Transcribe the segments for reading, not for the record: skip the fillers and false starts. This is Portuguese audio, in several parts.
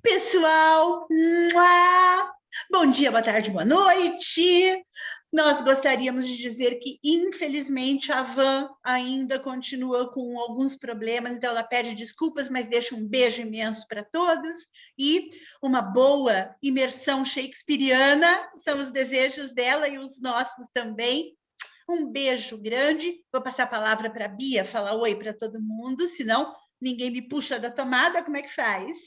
Pessoal, bom dia, boa tarde, boa noite. Nós gostaríamos de dizer que, infelizmente, a Van ainda continua com alguns problemas, então ela pede desculpas, mas deixa um beijo imenso para todos e uma boa imersão shakespeariana, são os desejos dela e os nossos também. Um beijo grande. Vou passar a palavra para a Bia, falar oi para todo mundo, senão ninguém me puxa da tomada, como é que faz?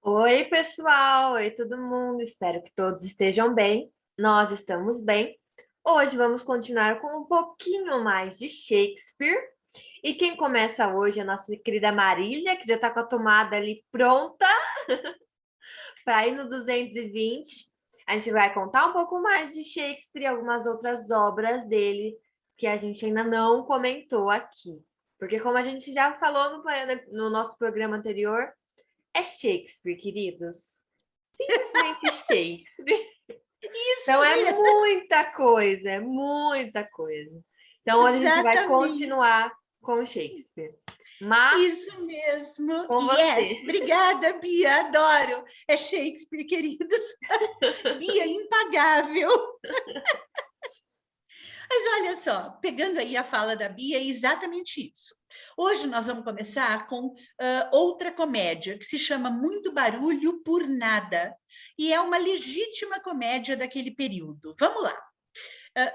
Oi, pessoal! Oi, todo mundo! Espero que todos estejam bem. Nós estamos bem. Hoje vamos continuar com um pouquinho mais de Shakespeare. E quem começa hoje é a nossa querida Marília, que já está com a tomada ali pronta para ir no 220. A gente vai contar um pouco mais de Shakespeare e algumas outras obras dele que a gente ainda não comentou aqui. Porque como a gente já falou no nosso programa anterior, é Shakespeare, queridos. Simplesmente Shakespeare. Isso Então é mesmo. muita coisa, é muita coisa. Então hoje a gente vai Exatamente. continuar com Shakespeare. Mas Isso mesmo. com Yes. você. Obrigada, Bia. Adoro. É Shakespeare, queridos. Bia impagável. Mas olha só, pegando aí a fala da Bia, é exatamente isso. Hoje nós vamos começar com outra comédia que se chama Muito Barulho por Nada. E é uma legítima comédia daquele período. Vamos lá.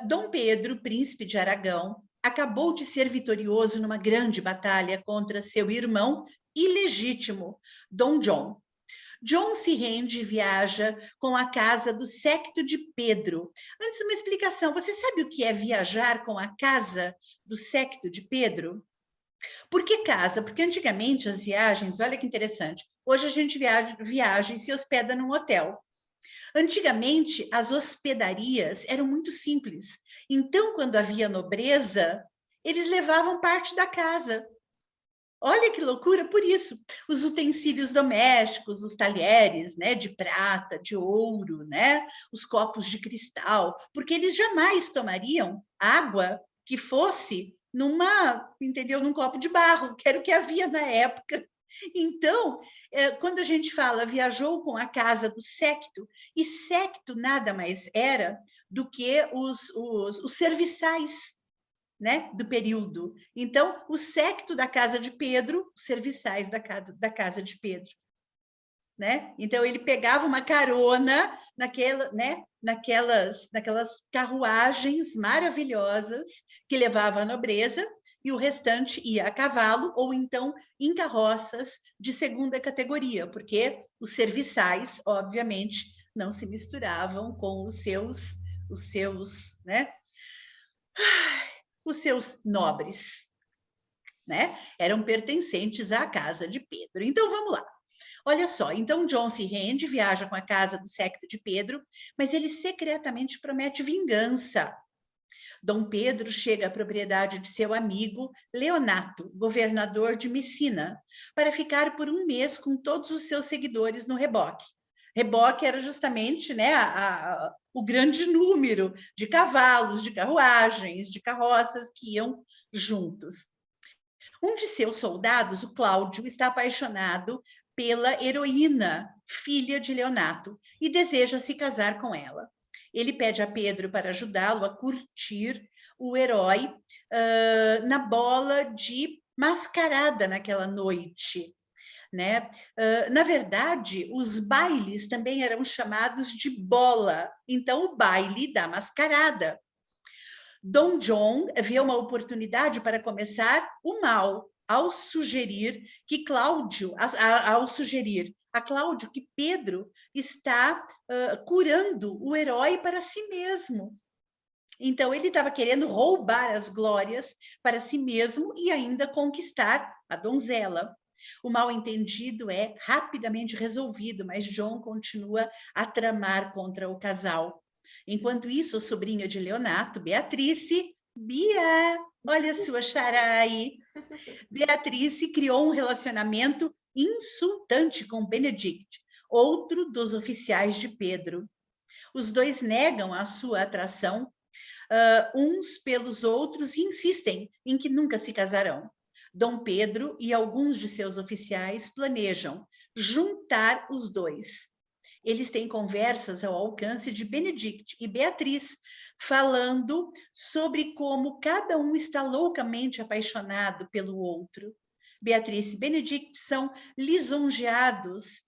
Dom Pedro, príncipe de Aragão, acabou de ser vitorioso numa grande batalha contra seu irmão ilegítimo, Dom John. John se rende e viaja com a casa do séquito de Pedro. Antes, uma explicação. Você sabe o que é viajar com a casa do séquito de Pedro? Por que casa? Porque antigamente as viagens, olha que interessante, hoje a gente viaja e se hospeda num hotel. Antigamente, as hospedarias eram muito simples. Então, quando havia nobreza, eles levavam parte da casa. Olha que loucura, por isso, os utensílios domésticos, os talheres, né, de prata, de ouro, né, os copos de cristal, porque eles jamais tomariam água que fosse entendeu, num copo de barro, que era o que havia na época. Então, quando a gente fala viajou com a casa do séquito, e séquito nada mais era do que os serviçais, né, do período. Então, o séquito da casa de Pedro, os serviçais da casa de Pedro. Né? Então, ele pegava uma carona naquelas carruagens maravilhosas que levavam a nobreza, e o restante ia a cavalo ou então em carroças de segunda categoria, porque os serviçais, obviamente, não se misturavam com né? Os seus nobres, né? Eram pertencentes à casa de Pedro. Então, vamos lá. Olha só, então John se rende, viaja com a casa do séquito de Pedro, mas ele secretamente promete vingança. Dom Pedro chega à propriedade de seu amigo Leonato, governador de Messina, para ficar por um mês com todos os seus seguidores no reboque. Reboque era justamente, né, o grande número de cavalos, de carruagens, de carroças que iam juntos. Um de seus soldados, o Cláudio, está apaixonado pela heroína, filha de Leonato, e deseja se casar com ela. Ele pede a Pedro para ajudá-lo a curtir o herói na bola de mascarada naquela noite. Né? Na verdade, os bailes também eram chamados de bola, então o baile da mascarada. Dom John vê uma oportunidade para começar o mal ao sugerir a Cláudio que Pedro está curando o herói para si mesmo. Então, ele estava querendo roubar as glórias para si mesmo e ainda conquistar a donzela. O mal-entendido é rapidamente resolvido, mas John continua a tramar contra o casal. Enquanto isso, a sobrinha de Leonato, Beatrice, Bia, olha a sua xará aí. Beatrice criou um relacionamento insultante com Benedict, outro dos oficiais de Pedro. Os dois negam a sua atração uns pelos outros e insistem em que nunca se casarão. Dom Pedro e alguns de seus oficiais planejam juntar os dois. Eles têm conversas ao alcance de Benedict e Beatriz, falando sobre como cada um está loucamente apaixonado pelo outro. Beatriz e Benedict são lisonjeados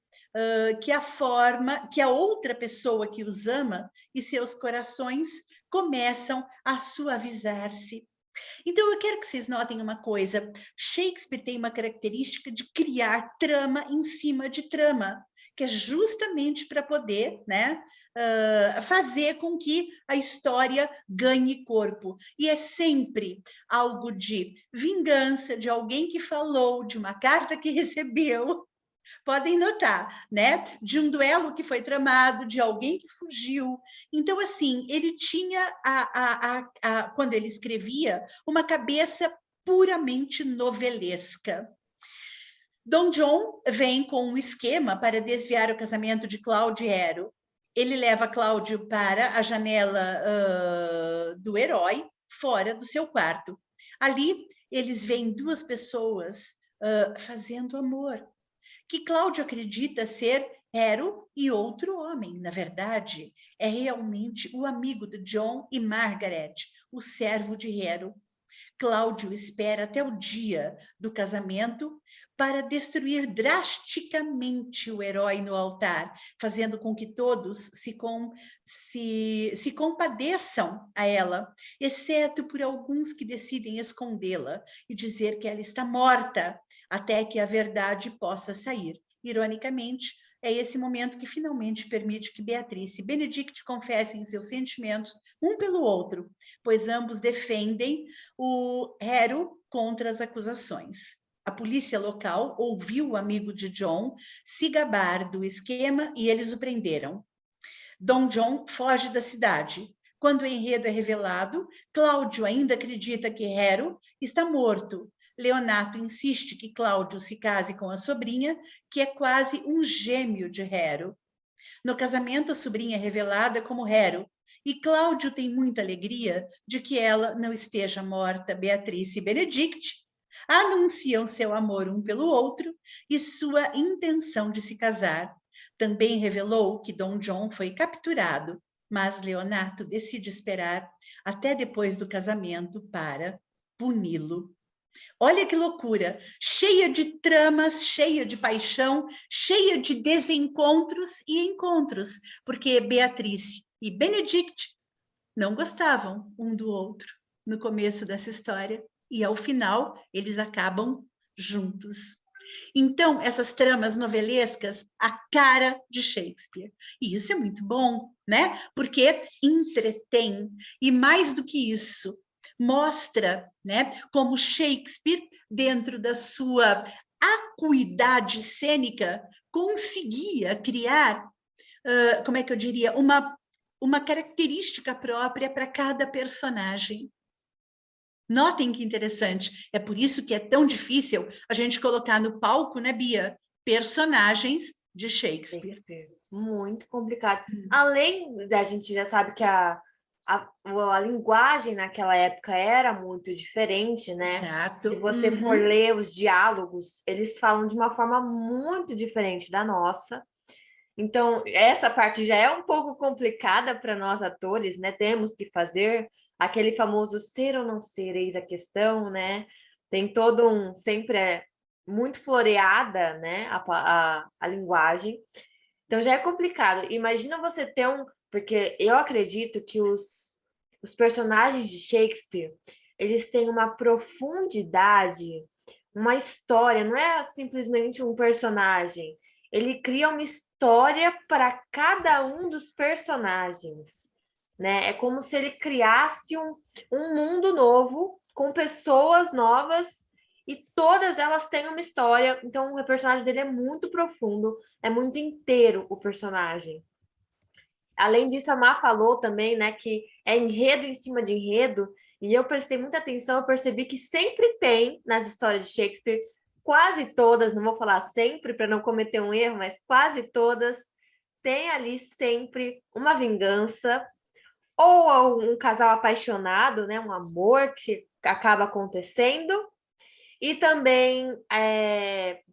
que a outra pessoa que os ama e seus corações começam a suavizar-se. Então, eu quero que vocês notem uma coisa. Shakespeare tem uma característica de criar trama em cima de trama, que é justamente para poder, né, fazer com que a história ganhe corpo. E é sempre algo de vingança, de alguém que falou, de uma carta que recebeu. Podem notar, né? De um duelo que foi tramado, de alguém que fugiu. Então, assim, ele tinha, quando ele escrevia, uma cabeça puramente novelesca. Dom John vem com um esquema para desviar o casamento de Cláudio e Hero. Ele leva Cláudio para a janela do herói, fora do seu quarto. Ali, eles veem duas pessoas fazendo amor, que Cláudio acredita ser Hero e outro homem. Na verdade, é realmente o amigo de John e Margaret, o servo de Hero. Cláudio espera até o dia do casamento para destruir drasticamente o herói no altar, fazendo com que todos se compadeçam a ela, exceto por alguns que decidem escondê-la e dizer que ela está morta, até que a verdade possa sair. Ironicamente, é esse momento que finalmente permite que Beatriz e Benedict confessem seus sentimentos um pelo outro, pois ambos defendem o Hero contra as acusações. A polícia local ouviu o amigo de John se gabar do esquema e eles o prenderam. Dom John foge da cidade. Quando o enredo é revelado, Cláudio ainda acredita que Hero está morto. Leonato insiste que Cláudio se case com a sobrinha, que é quase um gêmeo de Hero. No casamento, a sobrinha é revelada como Hero, e Cláudio tem muita alegria de que ela não esteja morta. Beatriz e Benedict anunciam seu amor um pelo outro e sua intenção de se casar. Também revelou que Dom John foi capturado, mas Leonato decide esperar até depois do casamento para puni-lo. Olha que loucura, cheia de tramas, cheia de paixão, cheia de desencontros e encontros, porque Beatriz e Benedict não gostavam um do outro no começo dessa história, e ao final eles acabam juntos. Então, essas tramas novelescas, a cara de Shakespeare. E isso é muito bom, né? Porque entretém. E mais do que isso, mostra, né, como Shakespeare, dentro da sua acuidade cênica, conseguia criar, como é que eu diria, uma característica própria para cada personagem. Notem que interessante. É por isso que é tão difícil a gente colocar no palco, né, Bia, personagens de Shakespeare. Muito complicado. Além da gente já sabe que a linguagem naquela época era muito diferente, né? Exato. Se você for ler os diálogos, eles falam de uma forma muito diferente da nossa. Então, essa parte já é um pouco complicada para nós atores, né? Temos que fazer aquele famoso ser ou não ser, eis a questão, né? Tem todo um... Sempre é muito floreada, né? A linguagem. Então, já é complicado. Imagina você ter um... Porque eu acredito que os personagens de Shakespeare, eles têm uma profundidade, uma história. Não é simplesmente um personagem. Ele cria uma história para cada um dos personagens, né? É como se ele criasse um mundo novo, com pessoas novas, e todas elas têm uma história. Então, o personagem dele é muito profundo, é muito inteiro o personagem. Além disso, a Má falou também, né, que é enredo em cima de enredo, e eu prestei muita atenção, eu percebi que sempre tem, nas histórias de Shakespeare, quase todas, não vou falar sempre para não cometer um erro, mas quase todas, tem ali sempre uma vingança, ou um casal apaixonado, né, um amor que acaba acontecendo, E também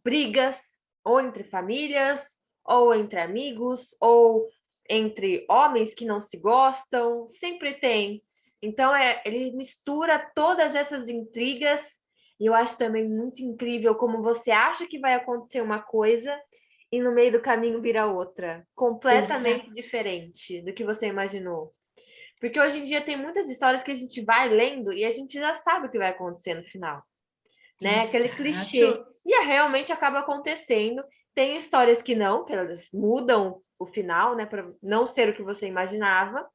brigas, ou entre famílias, ou entre amigos, ou entre homens que não se gostam, sempre tem. Então, ele mistura todas essas intrigas, e eu acho também muito incrível como você acha que vai acontecer uma coisa e no meio do caminho vira outra, Exato. completamente diferente do que você imaginou. Porque hoje em dia tem muitas histórias que a gente vai lendo e a gente já sabe o que vai acontecer no final, né? Aquele clichê. Exato. E realmente acaba acontecendo. Tem histórias que não, que elas mudam o final, né, para não ser o que você imaginava,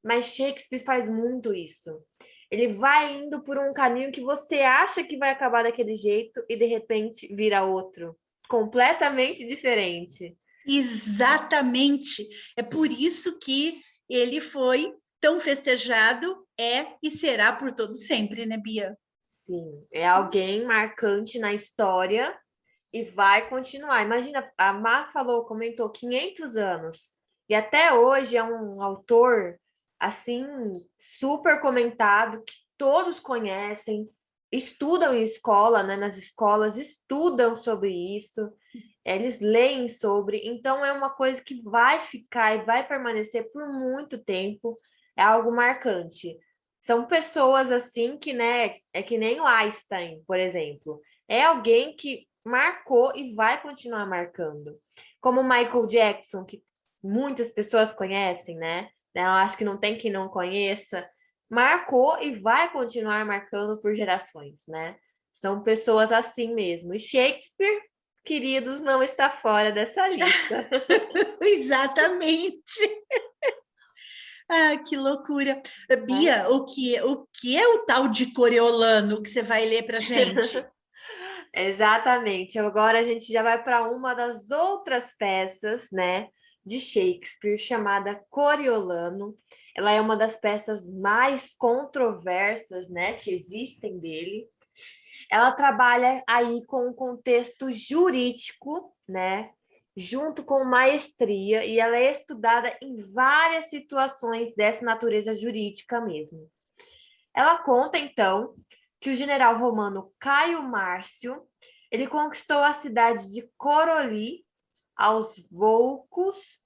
mas Shakespeare faz muito isso. Ele vai indo por um caminho que você acha que vai acabar daquele jeito e de repente vira outro, completamente diferente. Exatamente. É por isso que ele foi tão festejado, e será por todo sempre, né, Bia? Sim, é alguém marcante na história e vai continuar. Imagina, a Má falou, comentou 500 anos e até hoje é um autor assim super comentado que todos conhecem, estudam em escola, né? Nas escolas estudam sobre isso, eles leem sobre, então é uma coisa que vai ficar e vai permanecer por muito tempo, é algo marcante. São pessoas assim que, né, é que nem o Einstein, por exemplo. É alguém que marcou e vai continuar marcando. Como o Michael Jackson, que muitas pessoas conhecem, né? Eu acho que não tem quem não conheça. Marcou e vai continuar marcando por gerações, né? São pessoas assim mesmo. E Shakespeare, queridos, não está fora dessa lista. Exatamente. Ah, que loucura. Mas Bia, o que é o tal de Coriolano que você vai ler para gente? exatamente. Agora a gente já vai para uma das outras peças, né, de Shakespeare, chamada Coriolano. Ela é uma das peças mais controversas, né, que existem dele. Ela trabalha aí com um contexto jurídico, né, junto com maestria, e ela é estudada em várias situações dessa natureza jurídica mesmo. Ela conta, então, que o general romano Caio Márcio, ele conquistou a cidade de Coroli aos Volscos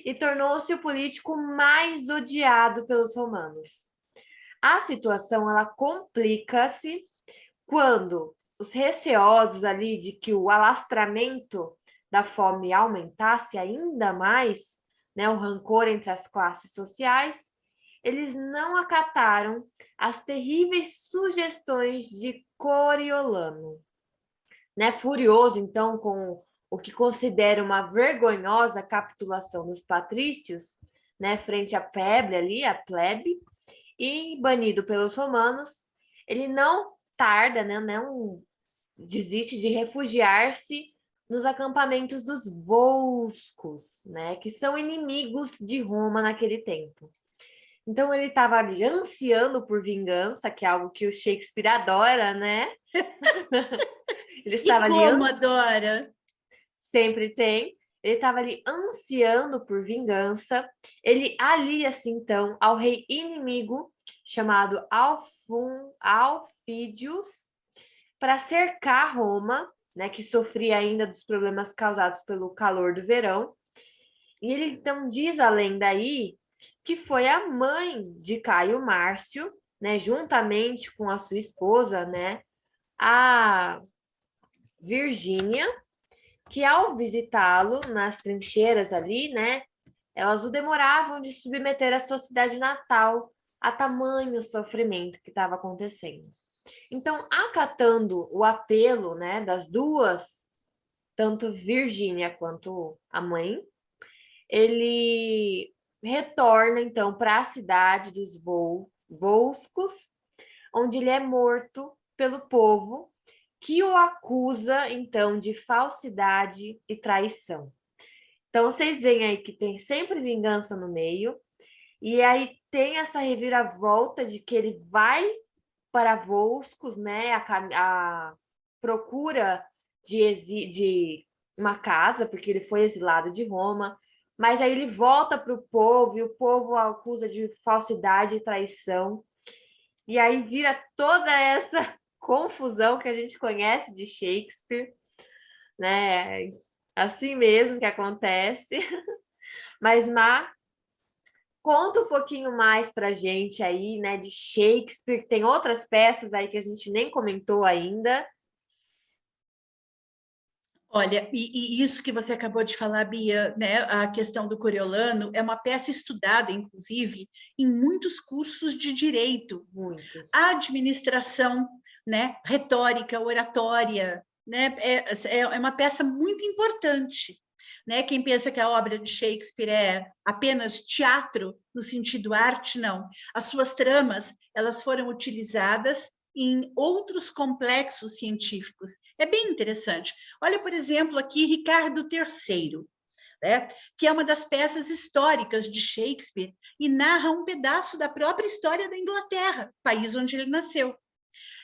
e tornou-se o político mais odiado pelos romanos. A situação ela complica-se quando os receosos ali de que o alastramento da fome aumentasse ainda mais, né, o rancor entre as classes sociais, eles não acataram as terríveis sugestões de Coriolano. Né, furioso, então, com o que considera uma vergonhosa capitulação dos patrícios, né, frente à plebe ali, a plebe, e banido pelos romanos, ele não tarda, né, não desiste de refugiar-se nos acampamentos dos volscos, né, que são inimigos de Roma naquele tempo. Então ele estava ali ansiando por vingança, que é algo que o Shakespeare adora, né? Ele E estava ali, como adora? sempre tem. Ele estava ali ansiando por vingança. Ele alia-se então ao rei inimigo chamado Alfídios para cercar Roma, né, que sofria ainda dos problemas causados pelo calor do verão. E ele então diz a lenda aí que foi a mãe de Caio Márcio, né, juntamente com a sua esposa, né, a Virgínia, que ao visitá-lo nas trincheiras ali, né, elas o demoravam de submeter a sua cidade natal a tamanho sofrimento que estava acontecendo. Então, acatando o apelo, né, das duas, tanto Virgínia quanto a mãe, ele retorna então para a cidade dos Volscos, onde ele é morto pelo povo que o acusa então de falsidade e traição. Então vocês veem aí que tem sempre vingança no meio, e aí tem essa reviravolta de que ele vai para Volscos, né, a procura de uma casa, porque ele foi exilado de Roma, mas aí ele volta para o povo e o povo o acusa de falsidade e traição. E aí vira toda essa confusão que a gente conhece de Shakespeare, né? Assim mesmo que acontece. Mas, Má, conta um pouquinho mais pra gente aí, né, de Shakespeare. Tem outras peças aí que a gente nem comentou ainda. Olha, e isso que você acabou de falar, Bia, né, a questão do Coriolano, é uma peça estudada, inclusive, em muitos cursos de direito, Muitos. administração, né, retórica, oratória, né, é uma peça muito importante. Né? Quem pensa que a obra de Shakespeare é apenas teatro, no sentido arte, não. As suas tramas, elas foram utilizadas em outros complexos científicos. É bem interessante. Olha, por exemplo, aqui Ricardo III, né, que é uma das peças históricas de Shakespeare e narra um pedaço da própria história da Inglaterra, país onde ele nasceu.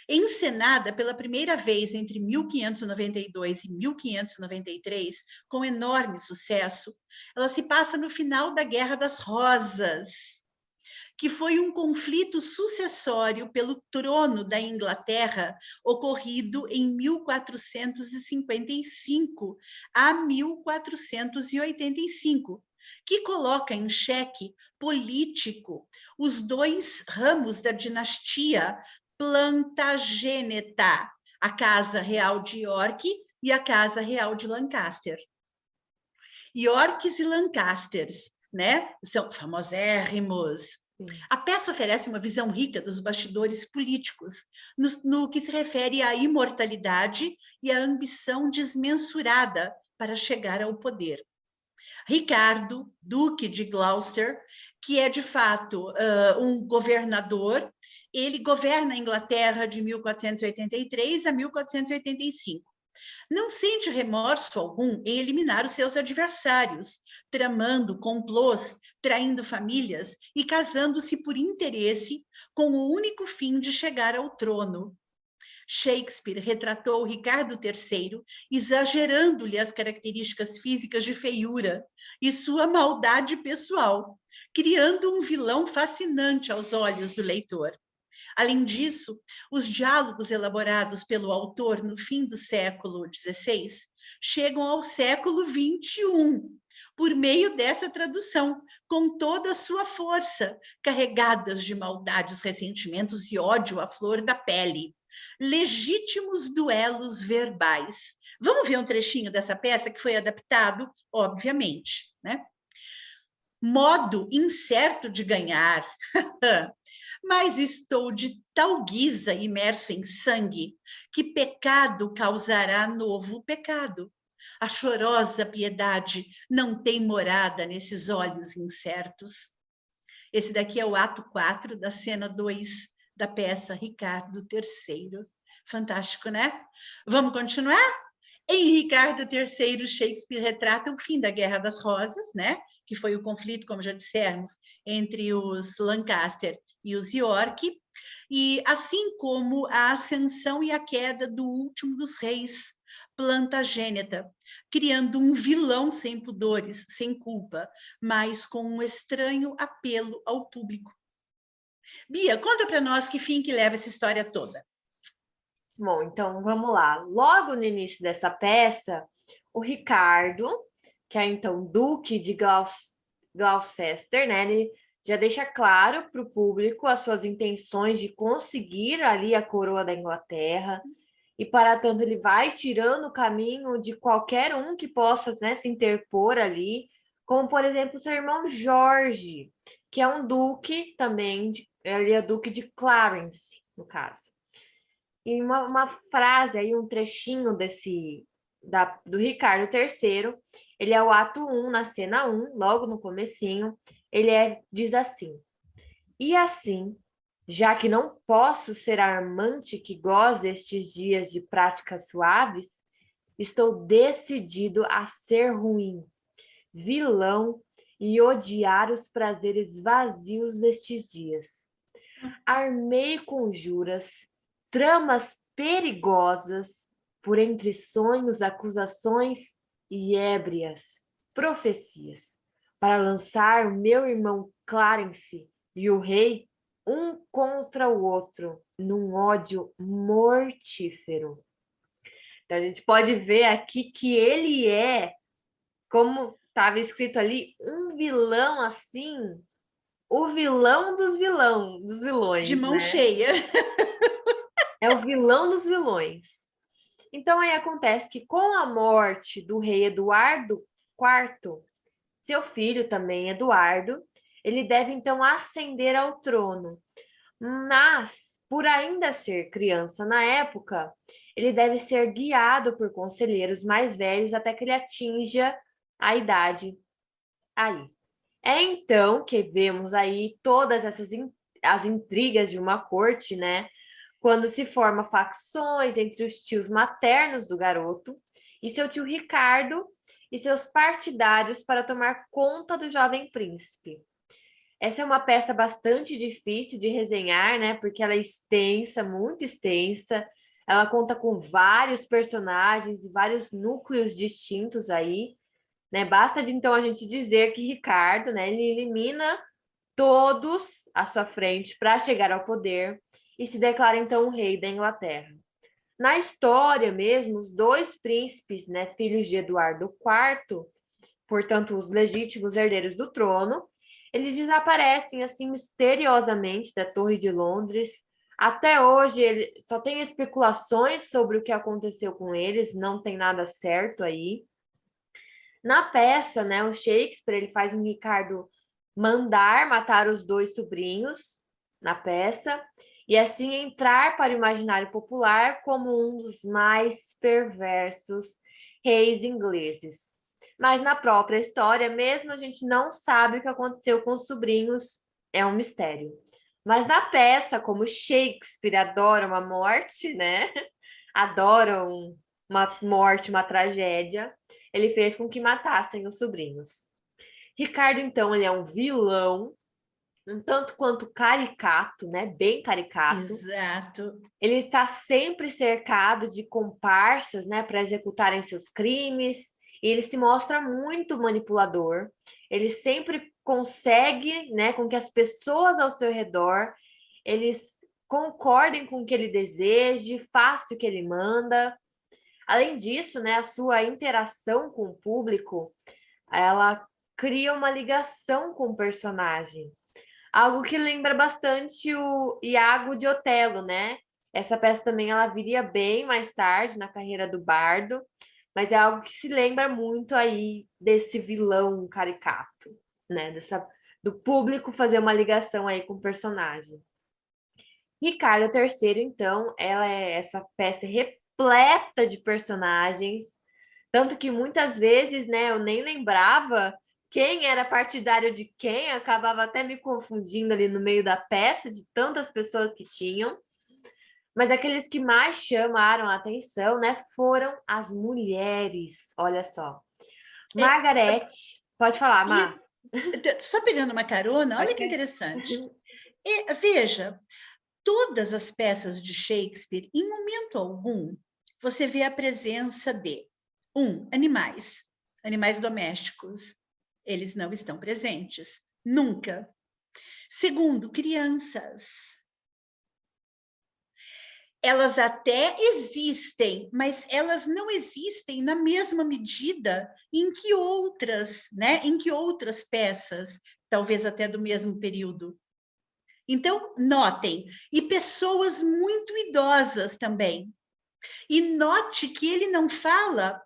Encenada pela primeira vez entre 1592 e 1593, com enorme sucesso, ela se passa no final da Guerra das Rosas, que foi um conflito sucessório pelo trono da Inglaterra, ocorrido em 1455 a 1485, que coloca em xeque político os dois ramos da dinastia Plantageneta, a Casa Real de York e a Casa Real de Lancaster. Yorks e Lancasters, né? São famosérrimos. A peça oferece uma visão rica dos bastidores políticos, no que se refere à imortalidade e à ambição desmensurada para chegar ao poder. Ricardo, Duque de Gloucester, que é de fato um governador, ele governa a Inglaterra de 1483 a 1485. Não sente remorso algum em eliminar os seus adversários, tramando complôs, traindo famílias e casando-se por interesse com o único fim de chegar ao trono. Shakespeare retratou Ricardo III, exagerando-lhe as características físicas de feiura e sua maldade pessoal, criando um vilão fascinante aos olhos do leitor. Além disso, os diálogos elaborados pelo autor no fim do século XVI chegam ao século XXI, por meio dessa tradução, com toda a sua força, carregadas de maldades, ressentimentos e ódio à flor da pele. Legítimos duelos verbais. Vamos ver um trechinho dessa peça que foi adaptado, obviamente, né? Modo incerto de ganhar. Mas estou de tal guisa imerso em sangue, que pecado causará novo pecado. A chorosa piedade não tem morada nesses olhos incertos. Esse daqui é o ato 4 da cena 2 da peça Ricardo III. Fantástico, né? Vamos continuar? Em Ricardo III, Shakespeare retrata o fim da Guerra das Rosas, né? Que foi o conflito, como já dissemos, entre os Lancaster e os York, e assim como a ascensão e a queda do último dos reis, Plantageneta, criando um vilão sem pudores, sem culpa, mas com um estranho apelo ao público. Bia, conta para nós que fim que leva essa história toda. Bom, então vamos lá. Logo no início dessa peça, o Ricardo, que é então Duque de Gloucester, né? Ele já deixa claro para o público as suas intenções de conseguir ali a coroa da Inglaterra, e para tanto ele vai tirando o caminho de qualquer um que possa, né, se interpor ali, como por exemplo seu irmão Jorge, que é um duque também, ele é duque de Clarence, no caso. E uma frase aí, um trechinho do Ricardo III, ele é o ato 1, na cena 1, logo no comecinho, diz assim: e assim, já que não posso ser a amante que goza estes dias de práticas suaves, estou decidido a ser ruim, vilão e odiar os prazeres vazios destes dias. Armei conjuras, tramas perigosas, por entre sonhos, acusações e ébrias profecias, para lançar o meu irmão Clarence e o rei um contra o outro, num ódio mortífero. Então, a gente pode ver aqui que ele é, como estava escrito ali, um vilão assim, o vilão dos dos De vilões, mão né? cheia. É o vilão dos vilões. Então, aí acontece que com a morte do rei Eduardo IV, seu filho também, Eduardo, ele deve então ascender ao trono. Mas, por ainda ser criança na época, ele deve ser guiado por conselheiros mais velhos até que ele atinja a idade aí. É então que vemos aí todas as intrigas de uma corte, né? Quando se forma facções entre os tios maternos do garoto e seu tio Ricardo e seus partidários para tomar conta do jovem príncipe. Essa é uma peça bastante difícil de resenhar, né? Porque ela é extensa, muito extensa. Ela conta com vários personagens e vários núcleos distintos aí, né? Basta de então a gente dizer que Ricardo, né, ele elimina todos à sua frente para chegar ao poder e se declara então o rei da Inglaterra. Na história mesmo, os dois príncipes, né, filhos de Eduardo IV, portanto, os legítimos herdeiros do trono, eles desaparecem assim misteriosamente da Torre de Londres. Até hoje, só tem especulações sobre o que aconteceu com eles, não tem nada certo aí. Na peça, né, o Shakespeare ele faz o Ricardo mandar matar os dois sobrinhos na peça e assim entrar para o imaginário popular como um dos mais perversos reis ingleses. Mas na própria história, mesmo a gente não sabe o que aconteceu com os sobrinhos, é um mistério. Mas na peça, como Shakespeare adora uma morte, né? Adora uma morte, uma tragédia, ele fez com que matassem os sobrinhos. Ricardo, então, ele é um vilão, um tanto quanto caricato, né? Bem caricato. Exato. Ele está sempre cercado de comparsas, né, para executarem seus crimes. E ele se mostra muito manipulador. Ele sempre consegue, né, com que as pessoas ao seu redor eles concordem com o que ele deseje, faça o que ele manda. Além disso, né, a sua interação com o público, ela cria uma ligação com o personagem. Algo que lembra bastante o Iago de Otelo, né? Essa peça também ela viria bem mais tarde na carreira do Bardo, mas é algo que se lembra muito aí desse vilão caricato, né? Do público fazer uma ligação aí com o personagem. Ricardo III, então, ela é essa peça repleta de personagens, tanto que muitas vezes, né, eu nem lembrava quem era partidário de quem, acabava até me confundindo ali no meio da peça, de tantas pessoas que tinham. Mas aqueles que mais chamaram a atenção, né, foram as mulheres. Olha só. É, Margaret, pode falar, e Má. só pegando uma carona, olha que Ok. interessante. Veja, todas as peças de Shakespeare, em momento algum, você vê a presença de animais, animais domésticos. Eles não estão presentes, nunca. Segundo, crianças. Elas até existem, mas elas não existem na mesma medida em que outras, né? Em que outras peças, talvez até do mesmo período. Então, notem, e pessoas muito idosas também. E note que ele não fala,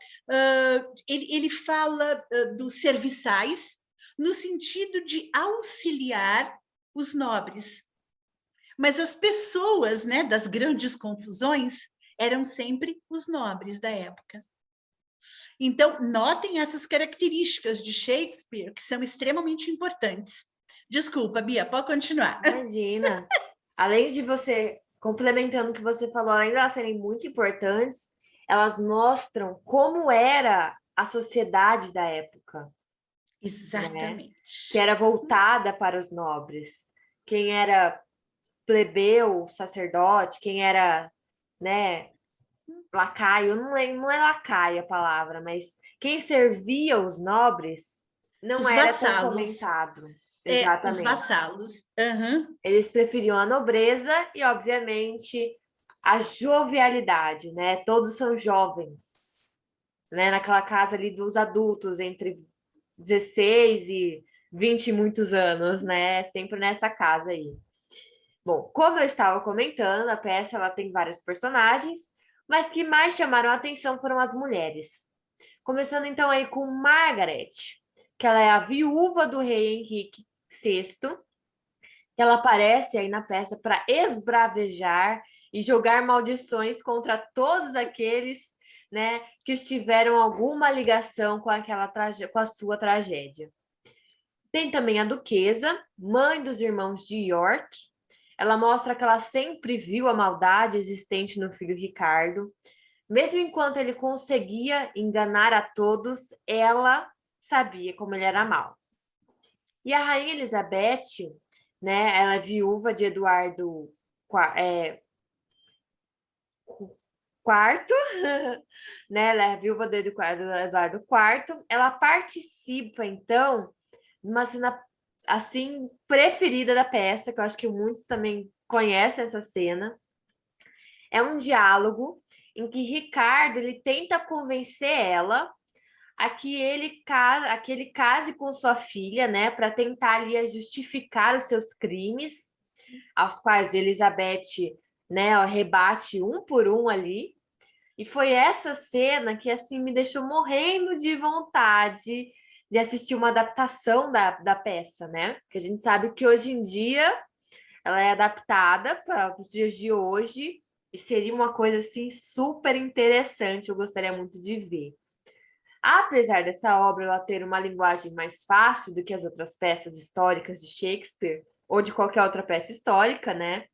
ele fala dos serviçais, no sentido de auxiliar os nobres. Mas as pessoas, né, das grandes confusões eram sempre os nobres da época. Então, notem essas características de Shakespeare que são extremamente importantes. Desculpa, Bia, pode continuar. Imagina. Além de você, complementando o que você falou, além de elas serem muito importantes, elas mostram como era a sociedade da época, né? Que Exatamente. era voltada para os nobres. Quem era plebeu, sacerdote, quem era, né, lacaio, não é lacaio a palavra, mas quem servia os nobres Não Os era tão vassalos. comentado. Os Exatamente. vassalos. Uhum. Eles preferiam a nobreza e, obviamente, a jovialidade, né? Todos são jovens, né? Naquela casa ali dos adultos, entre 16 e 20 e muitos anos, né? Sempre nessa casa aí. Bom, como eu estava comentando, a peça ela tem vários personagens, mas que mais chamaram a atenção foram as mulheres. Começando então aí com Margaret, que ela é a viúva do rei Henrique VI. Ela aparece aí na peça para esbravejar e jogar maldições contra todos aqueles, né, que tiveram alguma ligação com com a sua tragédia. Tem também a duquesa, mãe dos irmãos de York. Ela mostra que ela sempre viu a maldade existente no filho Ricardo. Mesmo enquanto ele conseguia enganar a todos, ela sabia como ele era mau. E a rainha Elizabeth, né, ela é viúva de Eduardo quarto, né? Ela é viúva do Eduardo IV. Ela participa, então, de uma cena assim preferida da peça, que eu acho que muitos também conhecem essa cena. É um diálogo em que Ricardo ele tenta convencer ela a que ele case com sua filha, né, para tentar ali justificar os seus crimes, aos quais Elizabeth, né, rebate um por um ali. E foi essa cena que assim me deixou morrendo de vontade de assistir uma adaptação da peça, né? Porque a gente sabe que hoje em dia ela é adaptada para os dias de hoje e seria uma coisa assim super interessante, eu gostaria muito de ver. Apesar dessa obra ela ter uma linguagem mais fácil do que as outras peças históricas de Shakespeare ou de qualquer outra peça histórica, né?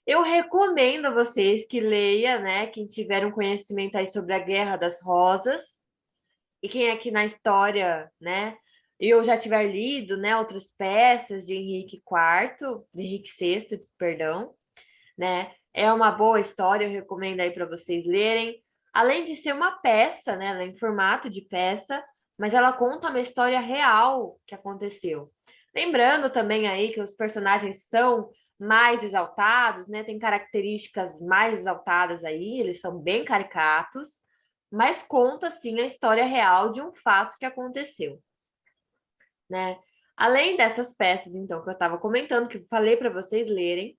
Eu recomendo a vocês que leiam, né? Quem tiver um conhecimento aí sobre a Guerra das Rosas e quem aqui na história, né? Eu já tiver lido, né? Outras peças de Henrique IV, de Henrique VI, perdão, né? É uma boa história, eu recomendo aí para vocês lerem. Além de ser uma peça, né? Ela é em formato de peça, mas ela conta uma história real que aconteceu. Lembrando também aí que os personagens são mais exaltados, né? Tem características mais exaltadas aí, eles são bem caricatos, mas conta sim a história real de um fato que aconteceu, né? Além dessas peças, então, que eu estava comentando, que eu falei para vocês lerem,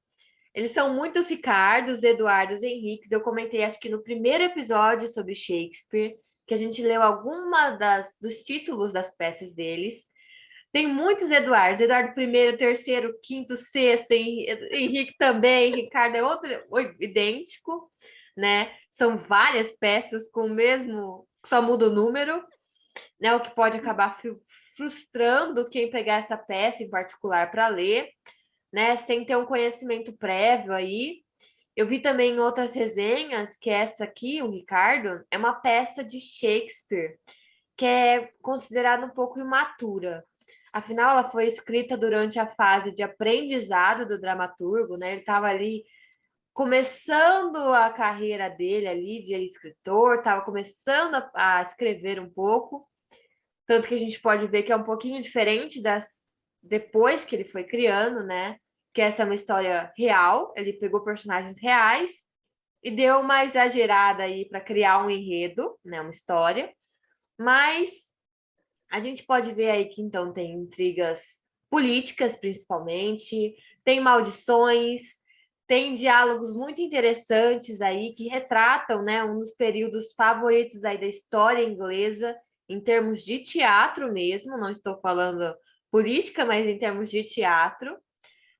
eles são muitos Ricardos, Eduardos e Henriques. Eu comentei, acho que no primeiro episódio sobre Shakespeare, que a gente leu alguma dos títulos das peças deles. Tem muitos Eduardos, Eduardo I, terceiro, quinto, sexto, Henrique também, Ricardo é outro idêntico, né? São várias peças com o mesmo, só muda o número, né? O que pode acabar frustrando quem pegar essa peça em particular para ler, né? Sem ter um conhecimento prévio aí. Eu vi também em outras resenhas que essa aqui, o Ricardo, é uma peça de Shakespeare que é considerada um pouco imatura. Afinal, ela foi escrita durante a fase de aprendizado do dramaturgo, né? Ele estava ali começando a carreira dele ali de escritor, estava começando a escrever um pouco, tanto que a gente pode ver que é um pouquinho diferente das depois que ele foi criando, né? Que essa é uma história real, ele pegou personagens reais e deu uma exagerada aí para criar um enredo, né, uma história. Mas a gente pode ver aí que então tem intrigas políticas, principalmente, tem maldições, tem diálogos muito interessantes aí que retratam, né, um dos períodos favoritos aí da história inglesa em termos de teatro mesmo, não estou falando política, mas em termos de teatro,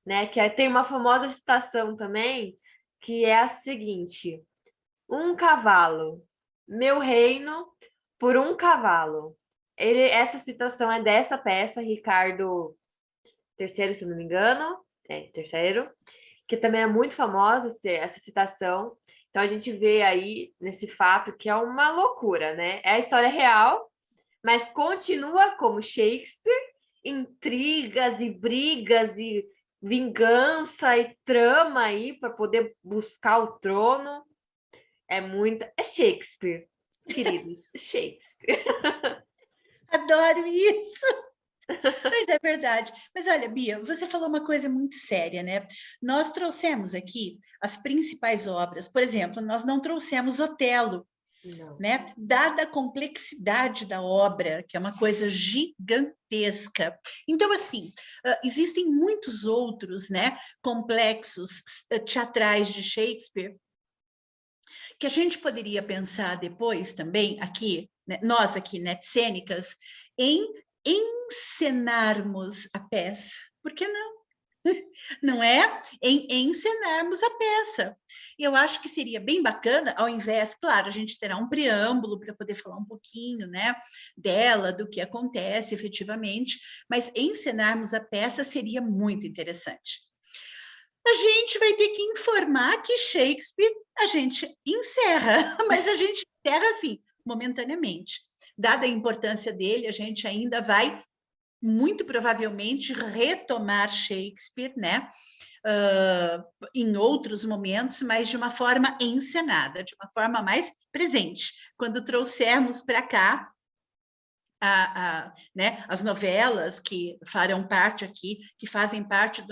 né, tem uma famosa citação também, que é a seguinte: um cavalo, meu reino por um cavalo. Essa citação é dessa peça, Ricardo III, se não me engano, terceiro, que também é muito famosa essa citação. Então a gente vê aí nesse fato que é uma loucura, né? É a história real, mas continua como Shakespeare, intrigas e brigas e vingança e trama aí para poder buscar o trono. É Shakespeare, queridos, Shakespeare. Adoro isso. Mas é verdade. Mas olha, Bia, você falou uma coisa muito séria, né? Nós trouxemos aqui as principais obras. Por exemplo, nós não trouxemos Otelo, Não. né? Dada a complexidade da obra, que é uma coisa gigantesca. Então, assim, existem muitos outros, né, complexos teatrais de Shakespeare que a gente poderia pensar depois também aqui, né, nós aqui, né, cênicas, em encenarmos a peça. Por que não? Não é? Em encenarmos a peça. E eu acho que seria bem bacana, ao invés, claro, a gente terá um preâmbulo para poder falar um pouquinho, né, dela, do que acontece efetivamente, mas encenarmos a peça seria muito interessante. A gente vai ter que informar que Shakespeare a gente encerra, mas a gente encerra assim, momentaneamente. Dada a importância dele, a gente ainda vai muito provavelmente retomar Shakespeare, né? Em outros momentos, mas de uma forma encenada, de uma forma mais presente. Quando trouxermos para cá né, as novelas que farão parte aqui, que fazem parte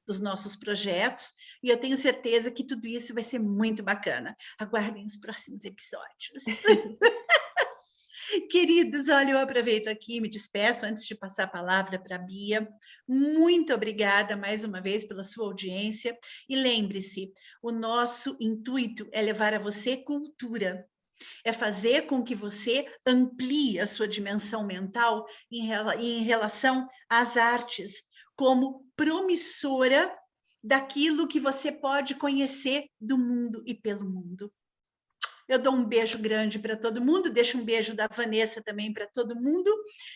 dos nossos projetos, e eu tenho certeza que tudo isso vai ser muito bacana. Aguardem os próximos episódios. Queridos, olha, eu aproveito aqui, me despeço antes de passar a palavra para a Bia. Muito obrigada mais uma vez pela sua audiência. E lembre-se, o nosso intuito é levar a você cultura, é fazer com que você amplie a sua dimensão mental em relação às artes, como promissora daquilo que você pode conhecer do mundo e pelo mundo. Eu dou um beijo grande para todo mundo, deixo um beijo da Vanessa também para todo mundo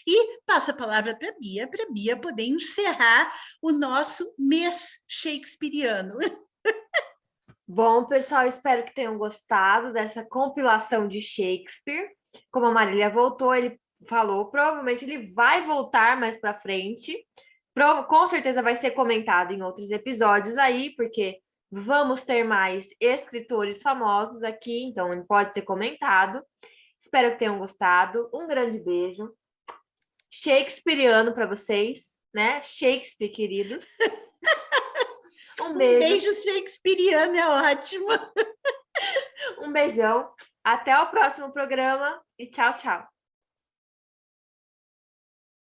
e passo a palavra para a Bia poder encerrar o nosso mês shakespeariano. Bom, pessoal, espero que tenham gostado dessa compilação de Shakespeare. Como a Marília voltou, ele falou, provavelmente ele vai voltar mais para frente. Com certeza vai ser comentado em outros episódios aí, porque vamos ter mais escritores famosos aqui, então pode ser comentado. Espero que tenham gostado. Um grande beijo. Shakespeariano para vocês, né? Shakespeare, queridos. Um beijo. Um beijo shakespeariano é ótimo. Um beijão. Até o próximo programa e tchau, tchau.